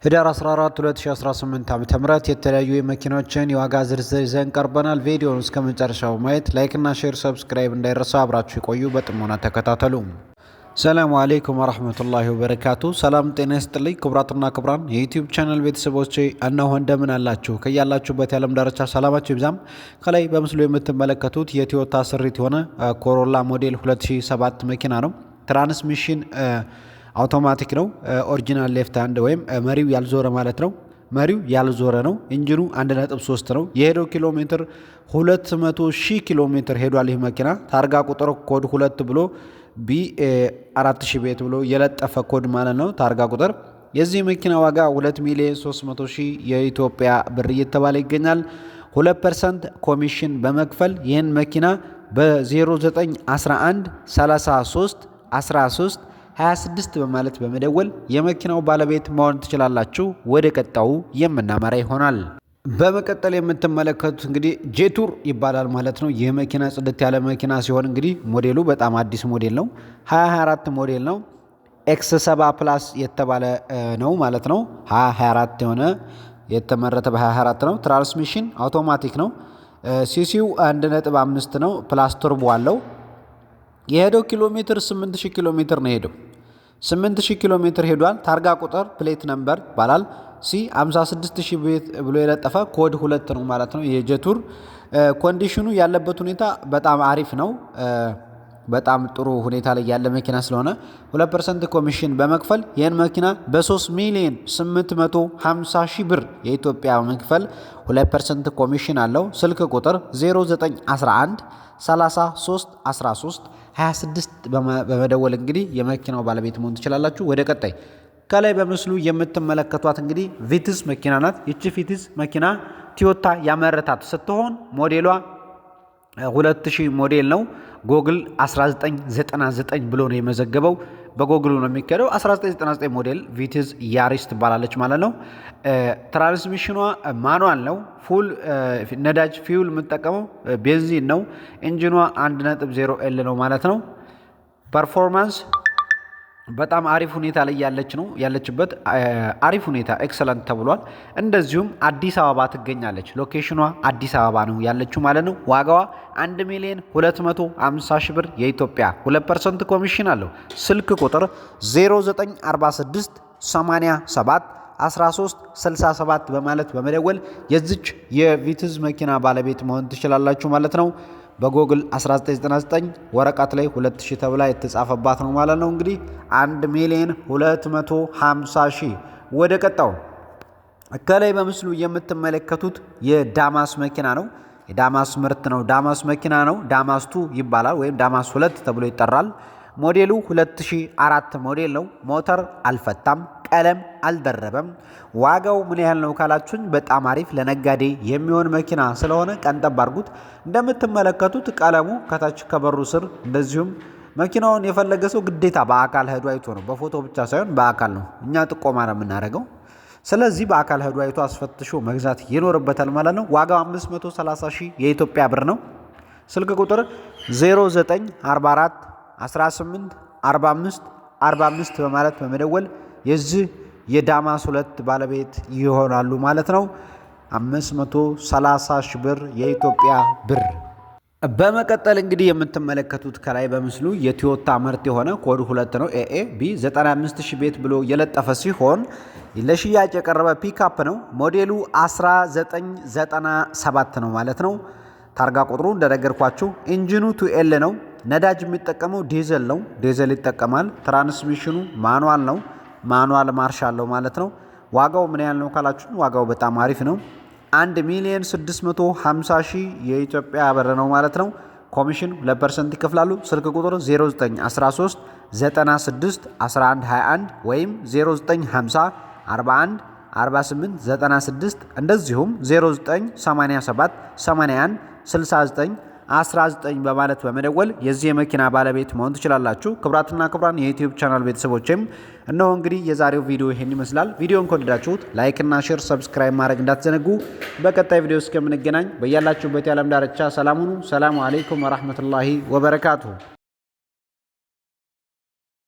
ህዳር 14 2018 ዓ.ም የተለያዩ የመኪናዎችን የዋጋ ዝርዝር ይዘን ቀርበናል። ቪዲዮውን እስከ መጨረሻው ማየት ላይክ እና ሼር ሰብስክራይብ እንዳይረሳ፣ አብራችሁ ይቆዩ። በጥሞና ተከታተሉ። ሰላም አለይኩም ወራህመቱላሂ ወበረካቱ። ሰላም ጤና ይስጥልኝ ክቡራትና ክቡራን የዩቲዩብ ቻናል ቤተሰቦቼ እነሆ እንደምን አላችሁ? ከያላችሁበት የዓለም ዳርቻ ሰላማችሁ ይብዛም። ከላይ በምስሉ የምትመለከቱት የቶዮታ ስሪት የሆነ ኮሮላ ሞዴል 2007 መኪና ነው። ትራንስሚሽን አውቶማቲክ ነው። ኦሪጂናል ሌፍት ሃንድ ወይም መሪው ያልዞረ ማለት ነው። መሪው ያልዞረ ነው። ኢንጂኑ 1.3 ነው። የሄደው ኪሎ ሜትር 200,000 ኪሎ ሜትር ሄዷል። ይህ መኪና ታርጋ ቁጥር ኮድ 2 ብሎ B4000 ቤት ብሎ የለጠፈ ኮድ ማለት ነው። ታርጋ ቁጥር የዚህ መኪና ዋጋ 2,300,000 የኢትዮጵያ ብር እየተባለ ይገኛል። 2% ኮሚሽን በመክፈል ይህን መኪና በ0911 33 13 26 በማለት በመደወል የመኪናው ባለቤት መሆን ትችላላችሁ። ወደ ቀጣዩ የምናመራ ይሆናል። በመቀጠል የምትመለከቱት እንግዲህ ጄቱር ይባላል ማለት ነው። ይህ መኪና ጽድት ያለ መኪና ሲሆን እንግዲህ ሞዴሉ በጣም አዲስ ሞዴል ነው። 2024 ሞዴል ነው። X7 ፕላስ የተባለ ነው ማለት ነው። 2024 የሆነ የተመረተ በ2024 ነው። ትራንስሚሽን አውቶማቲክ ነው። ሲሲው 1.5 ነው። ፕላስ ቱርቦ አለው። የሄደው ኪሎ ሜትር 8000 ኪሎ ሜትር ነው ሄደው 8000 ኪሎ ሜትር ሄዷል። ታርጋ ቁጥር ፕሌት ነምበር ይባላል C56000 ቤት ብሎ የለጠፈ ኮድ 2 ነው ማለት ነው። የጄቱር ኮንዲሽኑ ያለበት ሁኔታ በጣም አሪፍ ነው። በጣም ጥሩ ሁኔታ ላይ ያለ መኪና ስለሆነ 2% ኮሚሽን በመክፈል ይህን መኪና በ3,850,000 ብር የኢትዮጵያ መክፈል 2% ኮሚሽን አለው። ስልክ ቁጥር 0911 33 13 26 በመደወል እንግዲህ የመኪናው ባለቤት መሆን ትችላላችሁ። ወደ ቀጣይ ከላይ በምስሉ የምትመለከቷት እንግዲህ ቪትዝ መኪና ናት። ይቺ ቪትዝ መኪና ቶዮታ ያመረታት ስትሆን ሞዴሏ 2000 ሞዴል ነው። ጎግል 1999 ብሎ ነው የመዘገበው። በጎግሉ ነው የሚከደው። 1999 ሞዴል ቪትዝ ያሪስ ትባላለች ማለት ነው። ትራንስሚሽኗ ማኑዋል ነው። ፉል ነዳጅ ፊውል የምትጠቀመው ቤንዚን ነው። ኢንጂኗ 1.0L ነው ማለት ነው። ፐርፎርማንስ በጣም አሪፍ ሁኔታ ላይ ያለችበት አሪፍ ሁኔታ ኤክሰለንት ተብሏል። እንደዚሁም አዲስ አበባ ትገኛለች። ሎኬሽኗ አዲስ አበባ ነው ያለችው ማለት ነው። ዋጋዋ 1,250,000 ብር የኢትዮጵያ 2% ኮሚሽን አለው። ስልክ ቁጥር 0946 87 13 67 በማለት በመደወል የዚች የቪትዝ መኪና ባለቤት መሆን ትችላላችሁ ማለት ነው። በጎግል 1999 ወረቀት ላይ 2000 ተብላ የተጻፈባት ነው ማለት ነው። እንግዲህ 1,250,000 ወደ ቀጣው ከላይ በምስሉ የምትመለከቱት የዳማስ መኪና ነው። የዳማስ ምርት ነው። ዳማስ መኪና ነው። ዳማስ 2 ይባላል ወይም ዳማስ 2 ተብሎ ይጠራል። ሞዴሉ 2004 ሞዴል ነው። ሞተር አልፈታም፣ ቀለም አልደረበም። ዋጋው ምን ያህል ነው ካላችሁኝ በጣም አሪፍ ለነጋዴ የሚሆን መኪና ስለሆነ ቀንጠብ አድርጉት። እንደምትመለከቱት ቀለሙ ከታች ከበሩ ስር እንደዚሁም መኪናውን የፈለገ ሰው ግዴታ በአካል ሄዶ አይቶ ነው። በፎቶ ብቻ ሳይሆን በአካል ነው እኛ ጥቆማ ነው የምናደርገው። ስለዚህ በአካል ሄዶ አይቶ አስፈትሾ መግዛት ይኖርበታል ማለት ነው። ዋጋው 530,000 የኢትዮጵያ ብር ነው። ስልክ ቁጥር 0944 18 45 45 በማለት በመደወል የዚህ የዳማስ 2 ባለቤት ይሆናሉ ማለት ነው። 530,000 ብር የኢትዮጵያ ብር። በመቀጠል እንግዲህ የምትመለከቱት ከላይ በምስሉ የቶዮታ ምርት የሆነ ኮድ 2 ነው። AAB 95000 ቤት ብሎ የለጠፈ ሲሆን ለሽያጭ የቀረበ ፒካፕ ነው። ሞዴሉ 1997 ነው ማለት ነው። ታርጋ ቁጥሩ እንደነገርኳችሁ ኢንጂኑ 2L ነው። ነዳጅ የሚጠቀመው ዲዘል ነው። ዲዘል ይጠቀማል። ትራንስሚሽኑ ማኑዋል ነው። ማኑዋል ማርሽ አለው ማለት ነው። ዋጋው ምን ያህል ነው ካላችሁ ዋጋው በጣም አሪፍ ነው። 1,650,000 የኢትዮጵያ ብር ነው ማለት ነው። ኮሚሽን 2% ይከፍላሉ። ስልክ ቁጥር 0913 96 1121 ወይም 0950 41 48 96 እንደዚሁም 0987 81 69 19 በማለት በመደወል የዚህ የመኪና ባለቤት መሆን ትችላላችሁ። ክቡራትና ክቡራን የዩቲዩብ ቻናል ቤተሰቦችም እነሆ እንግዲህ የዛሬው ቪዲዮ ይሄን ይመስላል። ቪዲዮን ከወደዳችሁት ላይክ እና ሼር ሰብስክራይብ ማድረግ እንዳትዘነጉ። በቀጣይ ቪዲዮ እስከምንገናኝ በያላችሁበት የዓለም ዳርቻ ሰላም ሁኑ። ሰላሙ አለይኩም ወራህመቱላሂ ወበረካቱሁ።